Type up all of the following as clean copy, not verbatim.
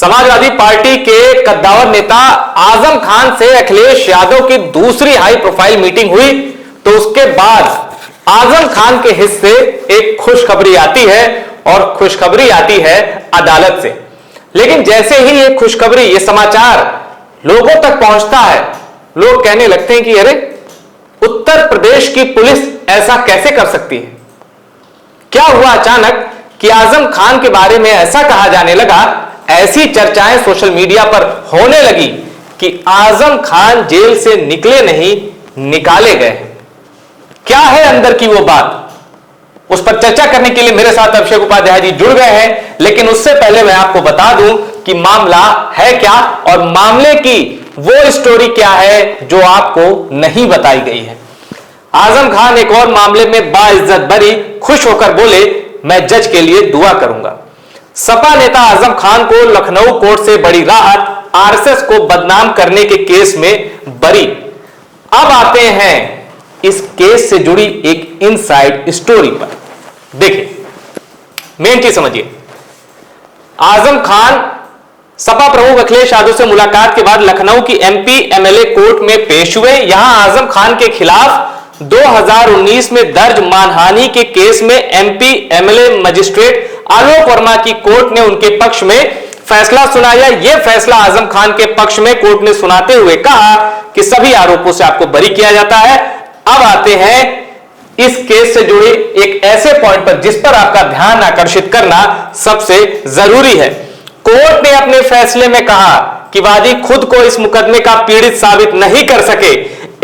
Samajwadi party के कद्दावर नेता आजम खान से अखिलेश यादव की दूसरी हाई प्रोफाइल मीटिंग हुई तो उसके बाद आजम खान के हिस्से एक खुशखबरी आती है और खुशखबरी आती है अदालत से। लेकिन जैसे ही ये खुशखबरी, ये समाचार लोगों तक पहुंचता है, लोग कहने लगते हैं कि अरे उत्तर प्रदेश की पुलिस ऐसा कैसे कर सकती है? क्या हुआ अचानक कि आजम खान के बारे में ऐसा कहा जाने लगा, ऐसी चर्चाएं सोशल मीडिया पर होने लगी कि आजम खान जेल से निकले नहीं, निकाले गए। क्या है अंदर की वो बात, उस पर चर्चा करने के लिए मेरे साथ अभिषेक उपाध्याय जी जुड़ गए हैं। लेकिन उससे पहले मैं आपको बता दूं कि मामला है क्या और मामले की वो स्टोरी क्या है जो आपको नहीं बताई गई है। आजम खान एक और मामले में बाइज्जत बरी, खुश होकर बोले मैं जज के लिए दुआ करूंगा। सपा नेता आजम खान को लखनऊ कोर्ट से बड़ी राहत, आरएसएस को बदनाम करने के केस में बरी। अब आते हैं इस केस से जुड़ी एक इनसाइड स्टोरी पर। देखिए, मेन चीज समझिए। आजम खान सपा प्रमुख अखिलेश यादव से मुलाकात के बाद लखनऊ की एमपी एमएलए कोर्ट में पेश हुए। यहां आजम खान के खिलाफ 2019 में दर्ज मानहानि के केस में एमपी एमएलए मजिस्ट्रेट आलोक वर्मा की कोर्ट ने उनके पक्ष में फैसला सुनाया। यह फैसला आजम खान के पक्ष में कोर्ट ने सुनाते हुए कहा कि सभी आरोपों से आपको बरी किया जाता है। अब आते हैं इस केस से जुड़े एक ऐसे पॉइंट पर जिस पर आपका ध्यान आकर्षित करना सबसे जरूरी है। कोर्ट ने अपने फैसले में कहा कि वादी खुद को इस मुकदमे का पीड़ित साबित नहीं कर सके।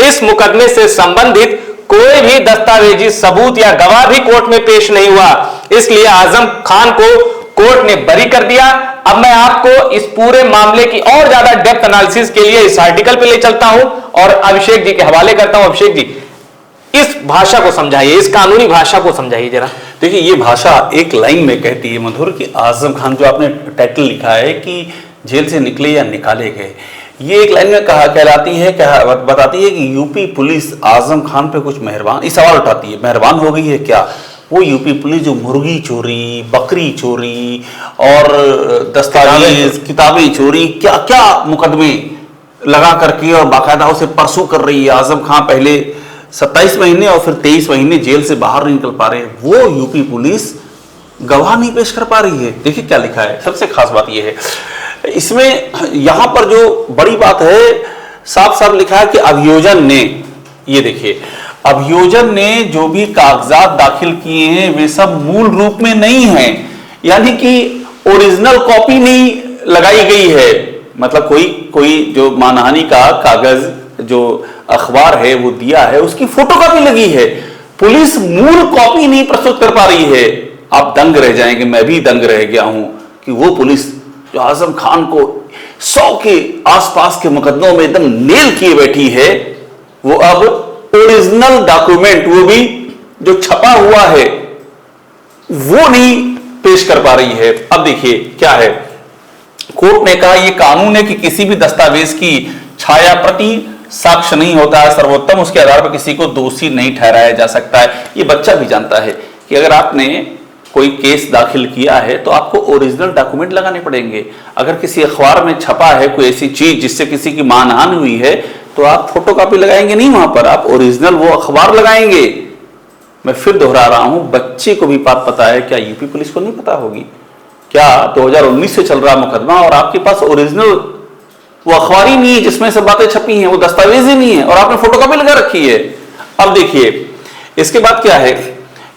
इस मुकदमे से संबंधित कोई भी दस्तावेजी सबूत या गवाह भी कोर्ट में पेश नहीं हुआ, इसलिए आजम खान को कोर्ट ने बरी कर दिया। अब मैं आपको इस पूरे मामले की और ज्यादा डेप्थ एनालिसिस के लिए इस आर्टिकल पे ले चलता हूं और अभिषेक जी के हवाले करता हूं। अभिषेक जी, इस भाषा को समझाइए, इस कानूनी भाषा को समझाइए जरा। देखिए, ये भाषा एक लाइन में कहती है मधुर कि आजम खान, जो आपने टाइटल लिखा है कि जेल से निकले या निकाले गए, ये एक लाइन में कहलाती है, बताती है कि यूपी पुलिस आजम खान पे कुछ मेहरबान, इस सवाल उठाती है, मेहरबान हो गई है क्या? वो यूपी पुलिस जो मुर्गी चोरी, बकरी चोरी और दस्तावेज, किताबें चोरी, क्या क्या मुकदमे लगा करके और बाकायदा उसे परसू कर रही है। आजम खान पहले 27 महीने और फिर 23 महीने जेल से बाहर नहीं निकल पा रहे, वो यूपी पुलिस गवाह नहीं पेश कर पा रही है। देखिए क्या लिखा है, सबसे खास बात यह है इसमें, यहां पर जो बड़ी बात है, साफ साफ लिखा है कि अभियोजन ने, ये देखिए, अभियोजन ने जो भी कागजात दाखिल किए हैं वे सब मूल रूप में नहीं हैं, यानी कि ओरिजिनल कॉपी नहीं लगाई गई है। मतलब कोई जो मानहानि का कागज जो अखबार है वो दिया है, उसकी फोटोकॉपी लगी है, पुलिस मूल कॉपी नहीं प्रस्तुत कर पा रही है। आप दंग रह जाएंगे, मैं भी दंग रह गया हूं कि वो पुलिस जो आजम खान को 100 के आसपास के मुकदमों में एकदम नेल किए बैठी है, वो अब ओरिजिनल डॉक्यूमेंट, वो भी जो छपा हुआ है, वो नहीं पेश कर पा रही है। अब देखिए क्या है, कोर्ट ने कहा यह कानून है कि किसी भी दस्तावेज की छाया प्रति साक्ष्य नहीं होता है सर्वोत्तम, उसके आधार पर किसी को दोषी नहीं ठहराया जा सकता है। ये बच्चा भी जानता है कि अगर आपने कोई केस दाखिल किया है तो आपको ओरिजिनल डॉक्यूमेंट लगाने पड़ेंगे। अगर किसी अखबार में छपा है कोई ऐसी चीज जिससे किसी की मानहानि हुई है तो आप फोटोकॉपी लगाएंगे नहीं, वहां पर आप ओरिजिनल वो अखबार लगाएंगे। मैं फिर दोहरा रहा हूं, बच्चे को भी बात पता है, क्या यूपी पुलिस को नहीं पता होगी? क्या 2019 से चल रहा मुकदमा और आपके पास ओरिजिनल वो अखबार ही नहीं है जिसमें सब बातें छपी हैं, वो दस्तावेज ही नहीं है और आपने फोटोकॉपी लगा रखी है। अब देखिए इसके बाद क्या है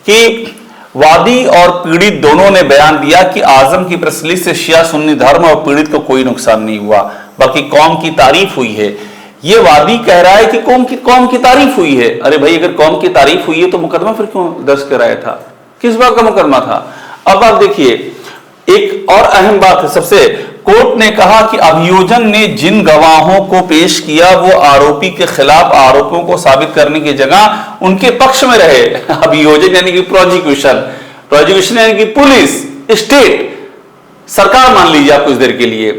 कि वादी और पीड़ित दोनों ने बयान दिया कि आजम की प्रेस से शिया सुन्नी धर्म और पीड़ित को कोई नुकसान नहीं हुआ, बल्कि कौम की तारीफ हुई है। ये वादी कह रहा है कि कौम की तारीफ हुई है। अरे भाई, अगर कौम की तारीफ हुई है तो मुकदमा फिर क्यों दर्ज कराया था? किस बात का मुकदमा था? अब आप देखिए, एक और अहम बात है सबसे, कोर्ट ने कहा कि अभियोजन ने जिन गवाहों को पेश किया वो आरोपी के खिलाफ आरोपों को साबित करने की जगह उनके पक्ष में रहे। अभियोजन यानी कि प्रोसिक्यूशन यानी कि पुलिस, स्टेट, सरकार मान लीजिए आप कुछ देर के लिए,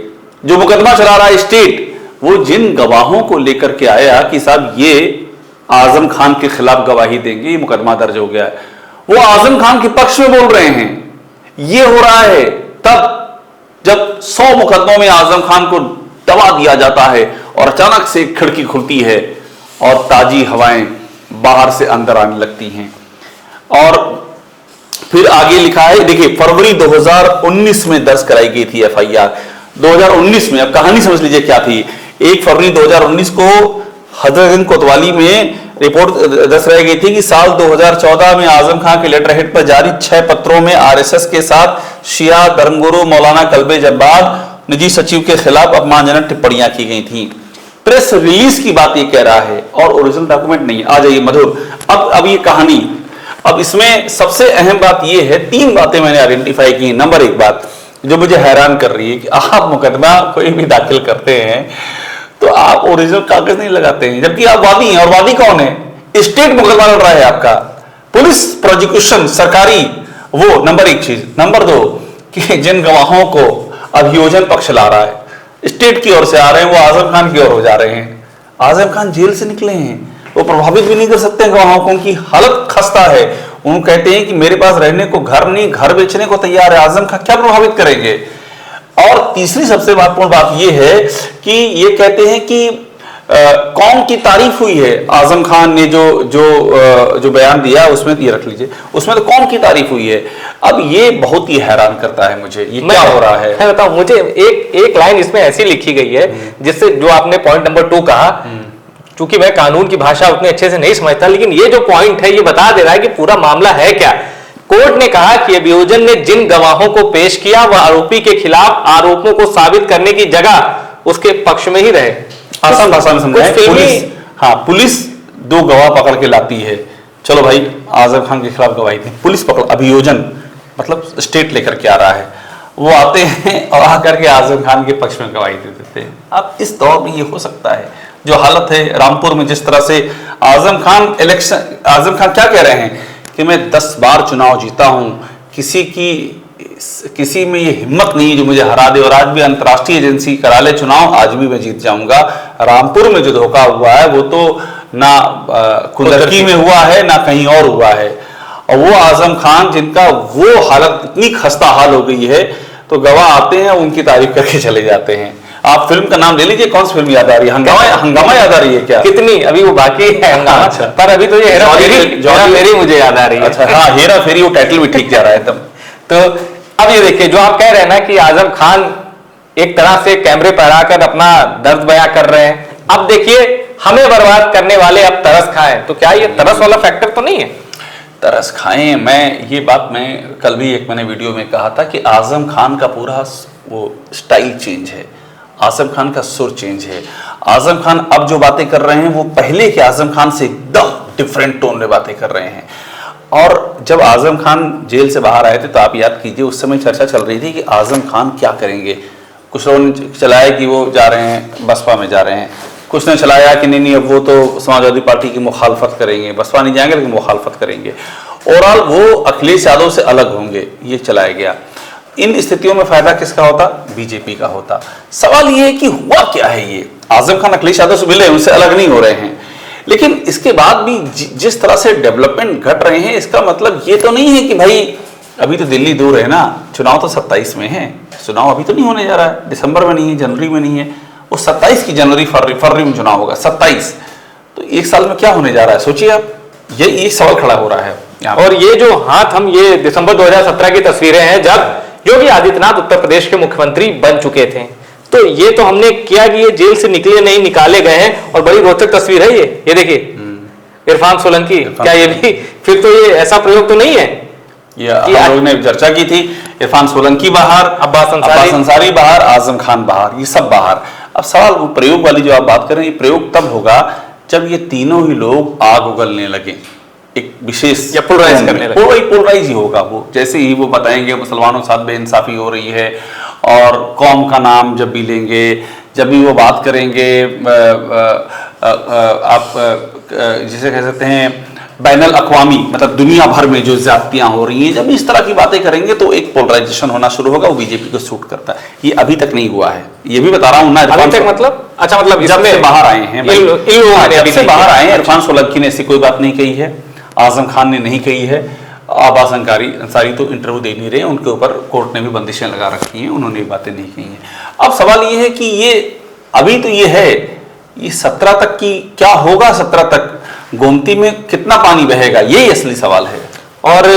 जो मुकदमा चला रहा है स्टेट, वो जिन गवाहों को लेकर के आया कि साहब ये आजम खान के खिलाफ गवाही देंगे, ये मुकदमा दर्ज हो गया है, वो आजम खान के पक्ष में बोल रहे हैं, ये हो रहा है। तब जब 100 मुकदमों में आजम खान को दबा दिया जाता है और अचानक से एक खिड़की खुलती है और ताजी हवाएं बाहर से अंदर आने लगती हैं। और फिर आगे लिखा है, देखिए फरवरी 2019 में दर्ज कराई गई थी एफआईआर 2019 में। अब कहानी समझ लीजिए क्या थी। 1 फरवरी 2019 को हजरतगंज कोतवाली में रिपोर्ट दर्ज कराई गई थी कि साल 2014 में आजम खान के लेटर हेड पर जारी 6 पत्रों में आरएसएस के साथ शिया धर्मगुरु मौलाना कल्बे जब्बार निजी सचिव के खिलाफ अपमानजनक टिप्पणियां की गई थी। प्रेस रिलीज की बात ये कह रहा है और ओरिजिनल डॉक्यूमेंट नहीं। आ जाइए मधुर, अब ये कहानी, अब इसमें सबसे अहम बात ये है, 3 बातें मैंने आइडेंटिफाई की। नंबर 1 बात जो मुझे हैरान कर रही है कि आप मुकदमा कोई भी दाखिल करते हैं तो आप ओरिजिनल कागज नहीं लगाते हैं, जबकि आप वादी हैं। और वादी कौन है? स्टेट मुकदमा लड़ रहा है आपका, पुलिस प्रोसिक्यूशन सरकारी, वो नंबर 1 चीज। नंबर 2 कि जिन गवाहों को अभियोजन पक्ष ला रहा है स्टेट की ओर से आ रहे हैं, वो आजम खान की ओर हो जा रहे हैं। आजम खान जेल से निकले हैं, वो प्रभावित भी नहीं कर सकते गवाहों को, उनकी हालत खस्ता है। उन कहते हैं कि मेरे पास रहने को घर नहीं, घर बेचने को तैयार है। आजम खान क्या प्रभावित करेंगे? और तीसरी सबसे महत्वपूर्ण बात यह है कि ये कहते हैं कि कौन की तारीफ हुई है। आजम खान ने जो बयान दिया उसमें, ये रख लीजिए, उसमें तो कौन की तारीफ हुई है। अब ये बहुत ही हैरान करता है मुझे, ये क्या हो रहा है। मैं बताऊं, मुझे एक लाइन इसमें ऐसी लिखी गई है जिससे, जो आपने पॉइंट नंबर 2 कहा, चूंकि मैं कानून की भाषा उतने अच्छे से नहीं समझता, लेकिन ये जो पॉइंट है ये बता दे रहा है कि पूरा मामला है क्या। कोर्ट ने कहा कि अभियोजन ने जिन गवाहों को पेश किया वह आरोपी के खिलाफ आरोपों को साबित करने की जगह उसके पक्ष में ही रहे। आसान भाषा में समझाएं, पुलिस 2 गवाह पकड़ के लाती है, चलो भाई आजम खान के खिलाफ गवाही थी, पुलिस पकड़, अभियोजन मतलब स्टेट लेकर के आ रहा है, वो आते हैं और आकर के आजम खान के पक्ष में गवाही दे देते हैं। अब इस दौर में ये हो सकता है। जो हालत है रामपुर में, जिस तरह से आजम खान क्या कह रहे हैं कि मैं 10 बार चुनाव जीता हूं, किसी में ये हिम्मत नहीं जो मुझे हरा दे, और आज भी अंतर्राष्ट्रीय एजेंसी करा ले चुनाव, आज भी मैं जीत जाऊंगा। रामपुर में जो धोखा हुआ है वो तो ना कुदरती में हुआ है ना कहीं और हुआ है। और वो आजम खान जिनका वो हालत, इतनी खस्ता हाल हो गई है, तो गवाह आते हैं उनकी तारीफ करके चले जाते हैं। आप फिल्म का नाम ले लीजिए, कौन सी फिल्म याद आ रही है? हंगामा याद आ रही है क्या? कितनी, अभी वो बाकी है हंगामा। अच्छा। पर अभी तो ये हेरा फेरी मुझे याद आ रही है। अच्छा, हाँ हेरा फेरी, वो टाइटल भी ठीक जा रहा है तब। तो अब ये देखिए, जो आप कह रहे हैं ना कि आजम खान एक तरह से कैमरे पर आकर अपना दर्द बयां कर रहे हैं, अब देखिए हमें बर्बाद करने वाले अब तरस खाएं, तो क्या ये तरस वाला फैक्टर तो नहीं है? तरस खाएं, मैं कल भी एक मैंने वीडियो में कहा था कि आजम खान का पूरा वो स्टाइल चेंज है, आजम खान का सुर चेंज है। आजम खान अब जो बातें कर रहे हैं वो पहले के आजम खान से एकदम डिफरेंट टोन में बातें कर रहे हैं। और जब आजम खान जेल से बाहर आए थे तो आप याद कीजिए, उस समय चर्चा चल रही थी कि आजम खान क्या करेंगे। कुछ लोगों ने चलाया कि वो जा रहे हैं बसपा में जा रहे हैं, कुछ ने चलाया कि नहीं अब वो तो समाजवादी पार्टी की मुखालफत करेंगे, बसपा नहीं जाएंगे लेकिन मुखालफत करेंगे, ओवरऑल वो अखिलेश यादव से अलग होंगे, ये चलाया गया। इन स्थितियों में फायदा किसका होता? बीजेपी का होता। सवाल ये है कि हुआ क्या है ये? आजम खान अखिलेश यादव से मिले, उनसे अलग नहीं हो रहे हैं, लेकिन इसके बाद भी जिस तरह से डेवलपमेंट घट रहे हैं, इसका मतलब ये तो नहीं है कि भाई अभी तो दिल्ली दूर है ना, चुनाव तो 27 में है, चुनाव अभी तो नहीं होने जा रहा है, दिसंबर में नहीं है, जनवरी में नहीं है, वो 27 की जनवरी फरवरी में चुनाव होगा, 27। तो 1 साल में क्या होने जा रहा है सोचिए आप, ये सवाल खड़ा हो रहा है। और ये जो ये दिसंबर 2017 की तस्वीरें हैं जब योगी आदित्यनाथ उत्तर प्रदेश के मुख्यमंत्री बन चुके थे, तो ये तो हमने किया कि ये जेल से निकले नहीं, निकाले गए हैं। और बड़ी रोचक तस्वीर है ये देखिए, इरफान सोलंकी, क्या ये भी फिर तो ये ऐसा प्रयोग तो नहीं है? ये हम लोग ने चर्चा की थी, इरफान सोलंकी बाहर, अब्बास अंसारी बाहर, आजम खान बाहर, ये सब बाहर। अब सवाल प्रयोग वाली जो आप बात कर रहे हैं, ये प्रयोग तब होगा जब ये तीनों ही लोग आग उगलने लगे, एक विशेष या पोलराइज करने लगे। पोलराइज ही होगा वो, जैसे ही वो बताएंगे मुसलमानों के साथ बेइंसाफी हो रही है, और कौम का नाम जब भी लेंगे, जब भी वो बात करेंगे, आप जिसे कह सकते हैं बैनुल अक़वामी, मतलब दुनिया भर में जो ज्यादतियां हो रही हैं, जब इस तरह की बातें करेंगे तो एक पोलराइजेशन होना शुरू होगा, वो बीजेपी को सूट करता है। ये अभी तक नहीं हुआ है, ये भी बता रहा हूं ना। अभी तक मतलब? अच्छा, मतलब जब से बाहर आए हैं, जब से बाहर आए हैं, इरफान सोलंकी ने ऐसी कोई बात नहीं कही है, आजम खान ने नहीं कही है, अब्बास अंसारी तो इंटरव्यू दे नहीं रहे, उनके ऊपर कोर्ट ने भी बंदिशें लगा रखी हैं, उन्होंने ये बातें नहीं कही हैं। अब सवाल ये है कि ये अभी तो ये है, ये 17 तक की क्या होगा, 17 तक गोमती में कितना पानी बहेगा, यही असली सवाल है। और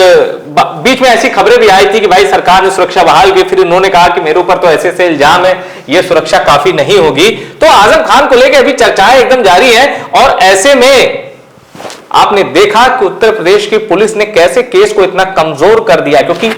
बीच में ऐसी खबरें भी आई थी कि भाई सरकार ने सुरक्षा बहाल की, फिर उन्होंने कहा कि मेरे ऊपर तो ऐसे ऐसे इल्जाम है, ये सुरक्षा काफी नहीं होगी। तो आजम खान को लेकर अभी चर्चाएं एकदम जारी है। और ऐसे में आपने देखा कि उत्तर प्रदेश की पुलिस ने कैसे केस को इतना कमजोर कर दिया, क्योंकि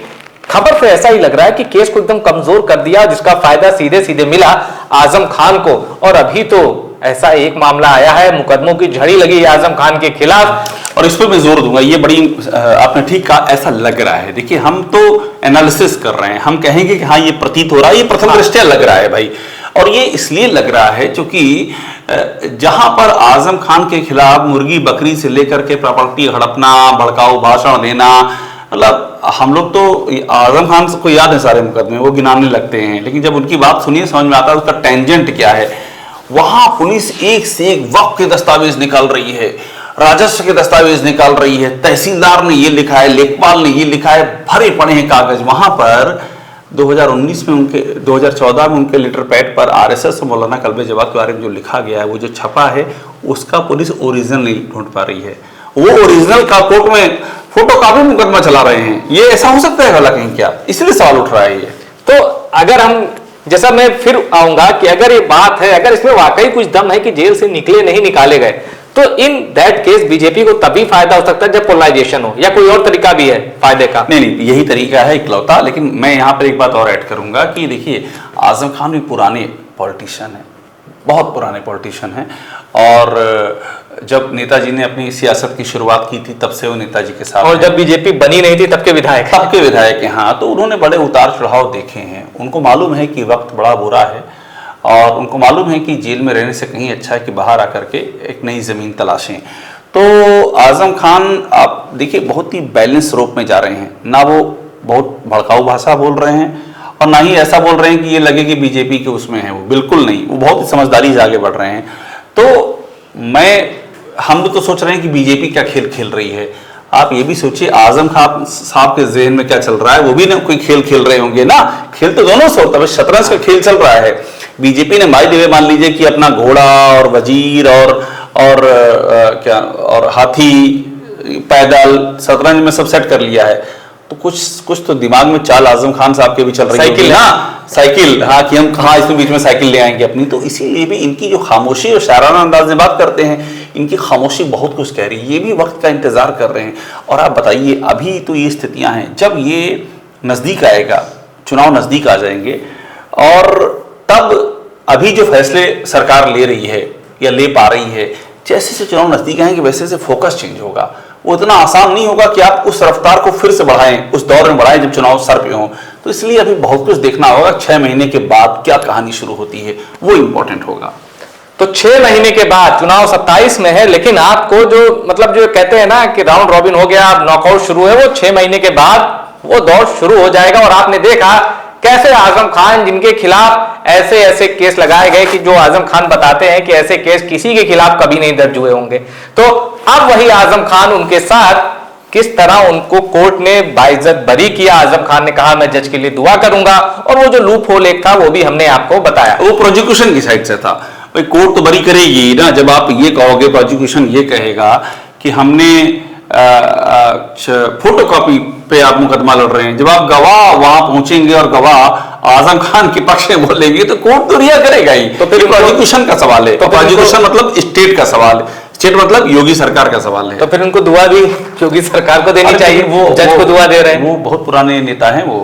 खबर से ऐसा ही लग रहा है कि केस को एकदम कमजोर कर दिया, जिसका फायदा सीधे सीधे मिला आजम खान को। और अभी तो ऐसा एक मामला आया है, मुकदमों की झड़ी लगी है आजम खान के खिलाफ। और इस पर मैं जोर दूंगा, ये बड़ी आपने ठीक कहा, ऐसा लग रहा है। देखिए हम तो एनालिसिस कर रहे हैं, हम कहेंगे कि हाँ ये प्रतीत हो रहा है, ये प्रथम दृष्टया लग रहा है भाई। और ये इसलिए लग रहा है क्योंकि जहां पर आजम खान के खिलाफ मुर्गी बकरी से लेकर के प्रॉपर्टी हड़पना, भड़काऊ भाषण देना, मतलब हम लोग तो आजम खान को याद है सारे मुकदमे, वो गिनाने लगते हैं, लेकिन जब उनकी बात सुनिए समझ में आता है उसका टेंजेंट क्या है। वहां पुलिस एक से एक वक्फ के दस्तावेज निकाल रही है, राजस्व के दस्तावेज निकाल रही है, तहसीलदार ने ये लिखा है, लेखपाल ने ये लिखा है, भरे पड़े हैं कागज। वहां पर 2019 में उनके 2014 में उनके लेटर पैड पर आरएसएस और मौलाना कल्बे जवाद के बारे में जो लिखा गया है, वो जो छपा है, उसका पुलिस ओरिजिनल नहीं ढूंढ पा रही है। वो ओरिजिनल का कोर्ट में फोटो कॉपी मुकदमा चला रहे हैं। ये ऐसा हो सकता है भला कहीं क्या? इसलिए सवाल उठ रहा है ये। तो अगर हम, जैसा मैं फिर आऊंगा कि अगर ये बात है, अगर इसमें वाकई कुछ दम है कि जेल से निकले नहीं निकाले गए, तो इन दैट केस बीजेपी को तभी फायदा हो सकता है जब पोलराइजेशन हो, या कोई और तरीका भी है फायदे का? नहीं, यही तरीका है इकलौता। लेकिन मैं यहाँ पर एक बात और ऐड करूंगा कि देखिए आजम खान भी पुराने पॉलिटिशियन है, बहुत पुराने पॉलिटिशियन हैं। और जब नेताजी ने अपनी सियासत की शुरुआत की थी तब से वो नेताजी के साथ, और जब बीजेपी बनी नहीं थी तब के विधायक हैं। हाँ, तो उन्होंने बड़े उतार चढ़ाव देखे हैं। उनको मालूम है कि वक्त बड़ा बुरा है, और उनको मालूम है कि जेल में रहने से कहीं अच्छा है कि बाहर आकर के एक नई जमीन तलाशें। तो आजम खान आप देखिए बहुत ही बैलेंस रूप में जा रहे हैं, ना वो बहुत भड़काऊ भाषा बोल रहे हैं और ना ही ऐसा बोल रहे हैं कि ये लगे कि बीजेपी के उसमें है, वो बिल्कुल नहीं, वो बहुत ही समझदारी से आगे बढ़ रहे हैं। तो हम लोग तो सोच रहे हैं कि बीजेपी क्या खेल खेल रही है। आप ये भी सोचिए आजम खान साहब के जहन में क्या चल रहा है, वो भी ना कोई खेल खेल रहे होंगे ना। खेल तो दोनों से होता है, शतरंज का खेल चल रहा है। बीजेपी ने माई देवे मान लीजिए कि अपना घोड़ा और वजीर और हाथी, पैदल, शतरंज में सब सेट कर लिया है। तो कुछ तो दिमाग में चाल आजम खान साहब के भी चल रही है ना, साइकिल, हाँ, कि हम कहाँ इसमें बीच में साइकिल ले आएंगे अपनी। तो इसीलिए भी इनकी जो खामोशी और शायराना अंदाज में बात करते हैं, इनकी खामोशी बहुत कुछ कह रही है। ये भी वक्त का इंतजार कर रहे हैं। और आप बताइए, अभी तो ये स्थितियां हैं, जब ये नजदीक आएगा, चुनाव नजदीक आ जाएंगे, और तब अभी जो फैसले सरकार ले रही है या ले पा रही है, जैसे से चुनाव नजदीक आएंगे वैसे से फोकस चेंज होगा। वो इतना आसान नहीं होगा कि आप उस रफ्तार को फिर से बढ़ाएं, उस दौर में बढ़ाएं जब चुनाव सर पे हो। तो इसलिए अभी बहुत कुछ देखना होगा। 6 महीने के बाद क्या कहानी शुरू होती है, वो इंपॉर्टेंट होगा। तो 6 महीने के बाद चुनाव 27 में है, लेकिन आपको जो कहते हैं ना कि राउंड रॉबिन हो गया, अब नॉकआउट शुरू है, वो 6 महीने के बाद वो दौर शुरू हो जाएगा। और आपने देखा कैसे आजम खान, जिनके खिलाफ ऐसे ऐसे केस लगाए गए कि जो आजम खान बताते हैं कि ऐसे केस किसी के खिलाफ कभी नहीं दर्ज हुए होंगे, तो अब वही आजम खान उनके साथ किस तरह उनको कोर्ट ने बाइज्जत बरी किया। आजम खान ने कहा मैं जज के लिए दुआ करूंगा, और वो जो लूप होल एक था वो भी हमने आपको बताया, वो प्रोसिक्यूशन की साइड से था। भाई कोर्ट तो बरी करेगी ना, जब आप ये कहोगे, प्रोसिक्यूशन ये कहेगा कि हमने फोटोकॉपी पे आप मुकदमा लड़ रहे हैं। जब आप गवाह वहां पहुंचेंगे और गवाह आजम खान के पक्ष में बोलेंगे तो कोर्ट तो रिया करेगा ही। तो फिर प्रोसिक्यूशन का सवाल है, तो प्रोसिक्यूशन मतलब स्टेट का सवाल है, स्टेट मतलब योगी सरकार का सवाल है। तो फिर उनको दुआ भी योगी सरकार को देनी चाहिए, वो जज को दुआ दे रहे हैं। वो बहुत पुराने नेता हैं, वो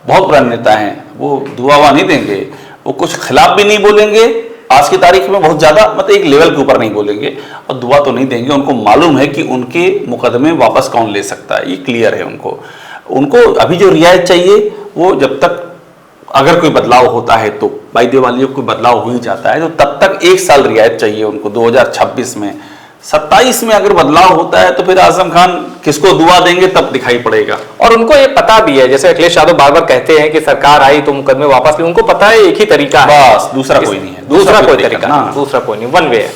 बहुत पुराने नेता हैं, वो दुआ नहीं देंगे, वो कुछ खिलाफ भी नहीं बोलेंगे आज की तारीख में, बहुत ज्यादा मतलब एक लेवल के ऊपर नहीं बोलेंगे, और दुआ तो नहीं देंगे। उनको मालूम है कि उनके मुकदमे वापस कौन ले सकता है, ये क्लियर है उनको अभी जो रियायत चाहिए, वो जब तक अगर कोई बदलाव होता है तो भाई दिवाली कोई बदलाव हो ही जाता है, तो तब तक 1 साल रियायत चाहिए उनको 2026 में। 27 में अगर बदलाव होता है तो फिर आजम खान किसको दुआ देंगे तब दिखाई पड़ेगा। और उनको ये पता भी है, जैसे अखिलेश यादव बार बार कहते हैं कि सरकार आई तो मुकदमे वापस ले, उनको पता है एक ही तरीका है, बस दूसरा कोई नहीं है, दूसरा कोई तरीका, दूसरा कोई नहीं, वन वे है।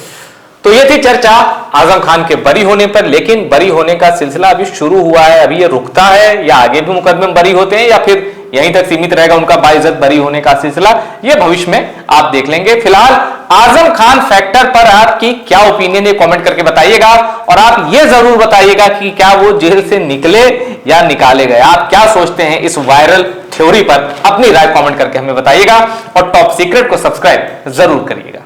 तो ये थी चर्चा आजम खान के बरी होने पर, लेकिन बरी होने का सिलसिला अभी शुरू हुआ है, अभी ये रुकता है या आगे भी मुकदमे में बरी होते हैं या फिर यहीं तक सीमित रहेगा उनका बाइज्जत बरी होने का सिलसिला, ये भविष्य में आप देख लेंगे। फिलहाल आजम खान फैक्टर पर आपकी क्या ओपिनियन है कमेंट करके बताइएगा, और आप ये जरूर बताइएगा कि क्या वो जेल से निकले या निकाले गए। आप क्या सोचते हैं इस वायरल थ्योरी पर, अपनी राय कमेंट करके हमें बताइएगा, और टॉप सीक्रेट को सब्सक्राइब जरूर करिएगा।